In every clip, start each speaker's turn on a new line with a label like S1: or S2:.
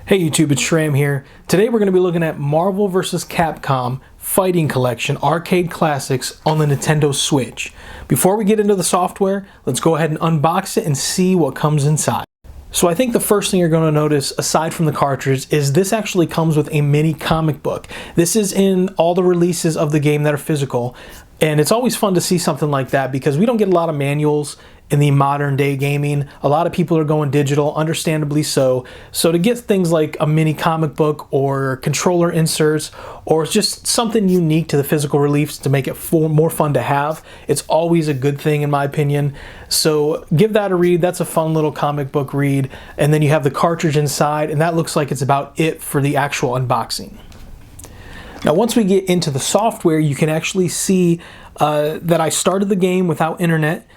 S1: Hey YouTube, it's Shram here. Today we're going to be looking at Marvel vs. Capcom Fighting Collection Arcade Classics on the Nintendo Switch. Before we get into the software, let's go ahead and unbox it and see what comes inside. So I think the first thing you're going to notice, aside from the cartridge, is this actually comes with a mini comic book. This is in all the releases of the game that are physical, and it's always fun to see something like that because we don't get a lot of manuals in the modern day gaming. A lot of people are going digital, understandably so. So to get things like a mini comic book or controller inserts or just something unique to the physical release to make it more fun to have, it's always a good thing in my opinion. So give that a read. That's a fun little comic book read. And then you have the cartridge inside, and that looks like it's about it for the actual unboxing. Now once we get into the software, you can actually see that I started the game without internet.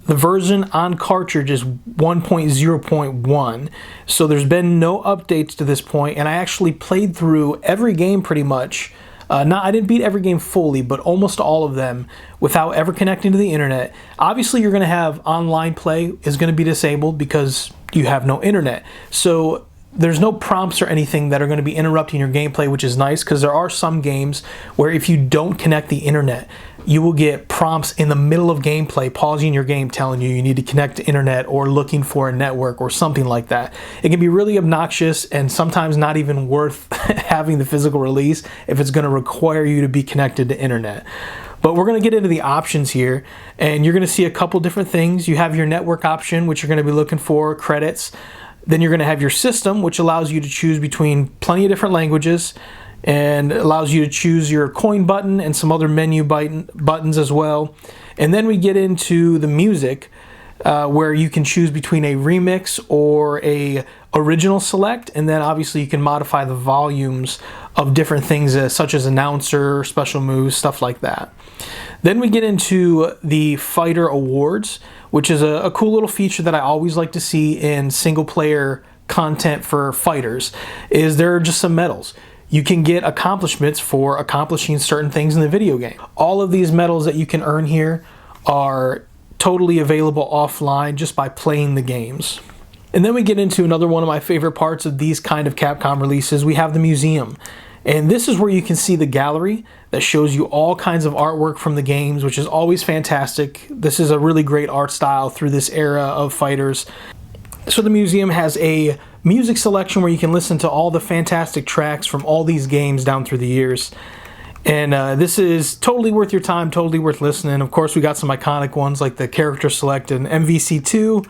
S1: The version on cartridge is 1.0.1, so there's been no updates to this point, and I actually played through every game pretty much. I didn't beat every game fully, but almost all of them without ever connecting to the internet. Obviously, you're going to have online play is going to be disabled because you have no internet. So there's no prompts or anything that are going to be interrupting your gameplay, which is nice because there are some games where if you don't connect the internet, you will get prompts in the middle of gameplay pausing your game telling you need to connect to internet or looking for a network or something like that. It can be really obnoxious and sometimes not even worth having the physical release if it's going to require you to be connected to internet. But we're going to get into the options here, and you're going to see a couple different things. You have your network option, which you're going to be looking for credits. Then you're going to have your system, which allows you to choose between plenty of different languages and allows you to choose your coin button and some other menu buttons as well. And then we get into the music, where you can choose between a remix or a original select, and then obviously you can modify the volumes of different things such as announcer, special moves, stuff like that. Then we get into the fighter awards, which is a cool little feature that I always like to see in single player content for fighters, is there are just some medals. You can get accomplishments for accomplishing certain things in the video game. All of these medals that you can earn here are totally available offline just by playing the games. And then we get into another one of my favorite parts of these kind of Capcom releases. We have the museum. And this is where you can see the gallery that shows you all kinds of artwork from the games, which is always fantastic. This is a really great art style through this era of fighters. So the museum has a music selection where you can listen to all the fantastic tracks from all these games down through the years. And this is totally worth your time, totally worth listening. Of course, we got some iconic ones like the character select and MvC 2.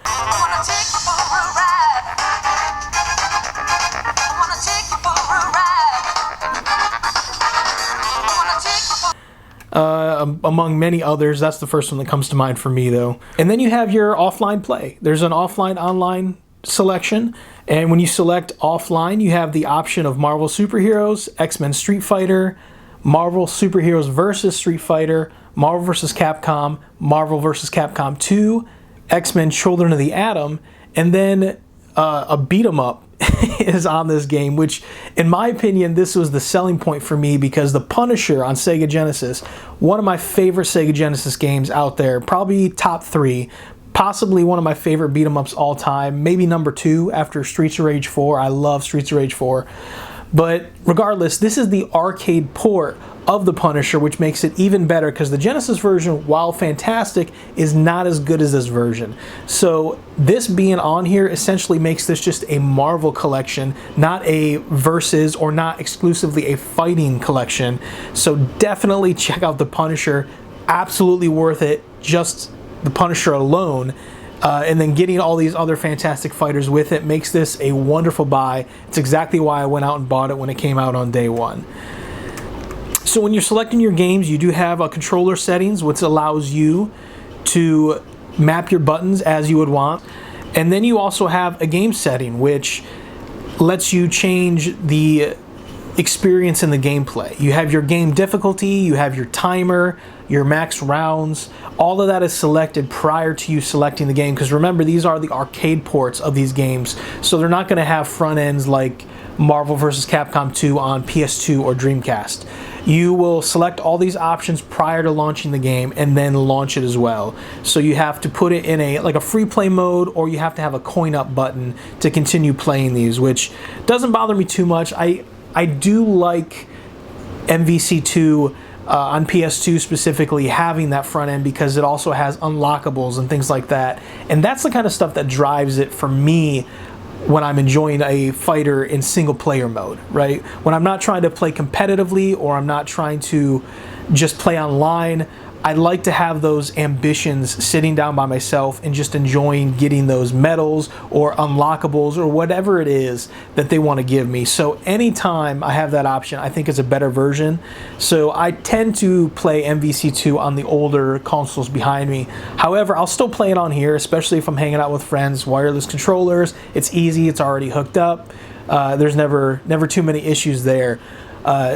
S1: Among many others. That's the first one that comes to mind for me though. And then you have your offline play. There's an offline online selection, and when you select offline you have the option of Marvel Superheroes, X-Men Street Fighter, Marvel Superheroes vs. Street Fighter, Marvel vs. Capcom, Marvel vs. Capcom 2, X-Men Children of the Atom, and then a beat 'em up is on this game, which in my opinion this was the selling point for me because the Punisher on Sega Genesis, one of my favorite Sega Genesis games out there, probably top 3, possibly one of my favorite beat 'em ups all time, maybe number 2 after Streets of Rage 4. I love Streets of Rage 4. But regardless, this is the arcade port of the Punisher, which makes it even better because the Genesis version, while fantastic, is not as good as this version. So this being on here essentially makes this just a Marvel collection, not a versus or not exclusively a fighting collection. So definitely check out the Punisher. Absolutely worth it, just the Punisher alone. And then getting all these other fantastic fighters with it makes this a wonderful buy. It's exactly why I went out and bought it when it came out on day one. So when you're selecting your games, you do have a controller settings, which allows you to map your buttons as you would want. And then you also have a game setting, which lets you change the experience in the gameplay. You have your game difficulty, you have your timer, your max rounds. All of that is selected prior to you selecting the game, because remember, these are the arcade ports of these games, so they're not going to have front ends like Marvel vs. Capcom 2 on PS2 or Dreamcast. you will select all these options prior to launching the game and then launch it as well. So you have to put it in a free play mode, or you have to have a coin up button to continue playing these, which doesn't bother me too much. I do like MvC2 on PS2 specifically having that front end, because it also has unlockables and things like that, and that's the kind of stuff that drives it for me when I'm enjoying a fighter in single player mode, right? When I'm not trying to play competitively, or I'm not trying to just play online, I like to have those ambitions sitting down by myself and just enjoying getting those medals or unlockables or whatever it is that they want to give me. So anytime I have that option, I think it's a better version. So I tend to play MvC2 on the older consoles behind me. However, I'll still play it on here, especially if I'm hanging out with friends. Wireless controllers, it's easy, it's already hooked up. There's never too many issues there.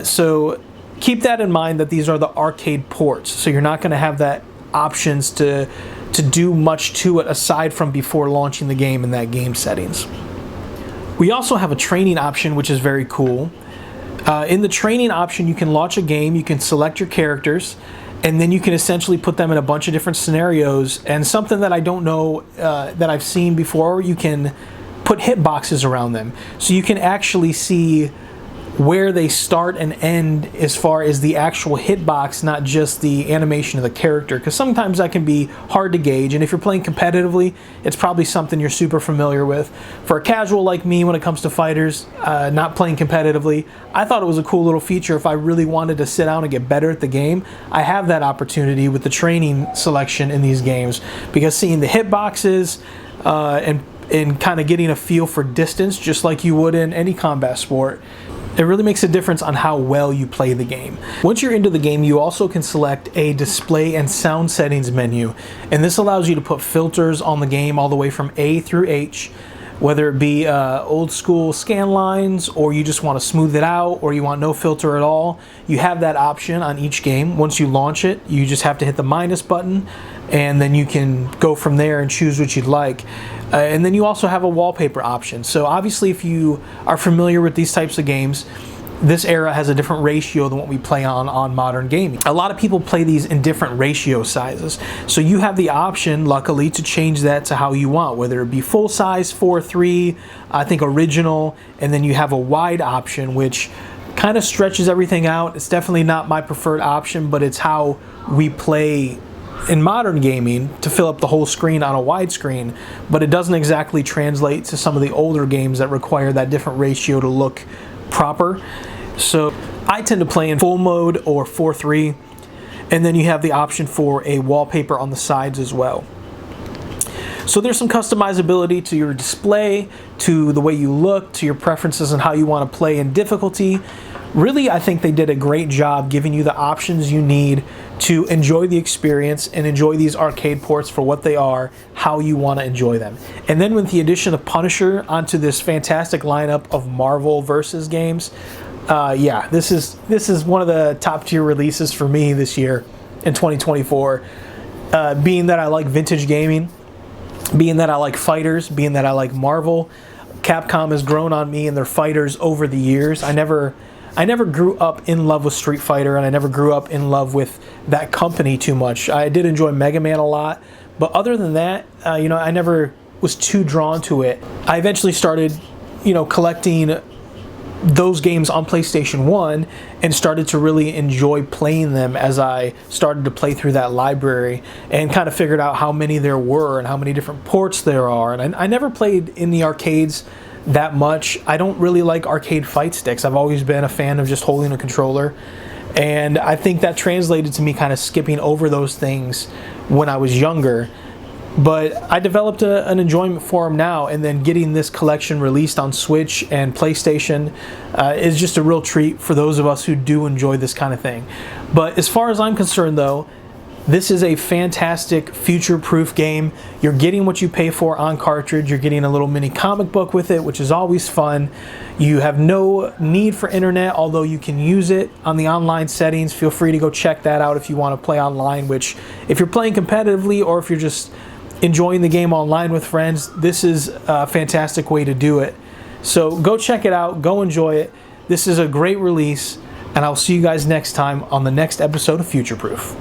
S1: So keep that in mind, that these are the arcade ports, so you're not going to have that options to do much to it aside from before launching the game in that game settings. We also have a training option, which is very cool. In the training option, you can launch a game, you can select your characters, and then you can essentially put them in a bunch of different scenarios. And something that I don't know that I've seen before, you can put hitboxes around them, so you can actually see where they start and end as far as the actual hitbox, not just the animation of the character, because sometimes that can be hard to gauge, and if you're playing competitively, it's probably something you're super familiar with. For a casual like me, when it comes to fighters, not playing competitively, I thought it was a cool little feature. If I really wanted to sit down and get better at the game, I have that opportunity with the training selection in these games, because seeing the hitboxes and kind of getting a feel for distance, just like you would in any combat sport, it really makes a difference on how well you play the game. Once you're into the game, you also can select a display and sound settings menu, and this allows you to put filters on the game all the way from A through H, whether it be old school scan lines, or you just want to smooth it out, or you want no filter at all. You have that option on each game. Once you launch it, you just have to hit the minus button, and then you can go from there and choose what you'd like. And then you also have a wallpaper option. So obviously, if you are familiar with these types of games, this era has a different ratio than what we play on modern gaming. A lot of people play these in different ratio sizes. So you have the option, luckily, to change that to how you want, whether it be full size, 4:3, I think original, and then you have a wide option, which kind of stretches everything out. It's definitely not my preferred option, but it's how we play in modern gaming, to fill up the whole screen on a wide screen, but it doesn't exactly translate to some of the older games that require that different ratio to look proper. So I tend to play in full mode or 4:3, and then you have the option for a wallpaper on the sides as well. So there's some customizability to your display, to the way you look, to your preferences and how you want to play in difficulty. Really, I think they did a great job giving you the options you need to enjoy the experience and enjoy these arcade ports for what they are, how you want to enjoy them. And then with the addition of Punisher onto this fantastic lineup of Marvel versus games, yeah, this is one of the top tier releases for me this year in 2024. Being that I like vintage gaming, being that I like fighters, being that I like Marvel, Capcom has grown on me and their fighters over the years. I never grew up in love with Street Fighter, and I never grew up in love with that company too much. I did enjoy Mega Man a lot, but other than that, I never was too drawn to it. I eventually started, collecting those games on PlayStation 1 and started to really enjoy playing them as I started to play through that library and kind of figured out how many there were and how many different ports there are. And I never played in the arcades that much. I don't really like arcade fight sticks. I've always been a fan of just holding a controller, and I think that translated to me kind of skipping over those things when I was younger. But I developed an enjoyment for them now, and then getting this collection released on Switch and PlayStation is just a real treat for those of us who do enjoy this kind of thing. But as far as I'm concerned, though, this is a fantastic future-proof game. You're getting what you pay for on cartridge. You're getting a little mini comic book with it, which is always fun. You have no need for internet, although you can use it on the online settings. Feel free to go check that out if you want to play online, which if you're playing competitively or if you're just enjoying the game online with friends, this is a fantastic way to do it. So go check it out. Go enjoy it. This is a great release. and I'll see you guys next time on the next episode of Futureproof.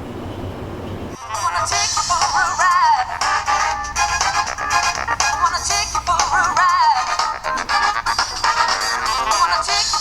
S2: Take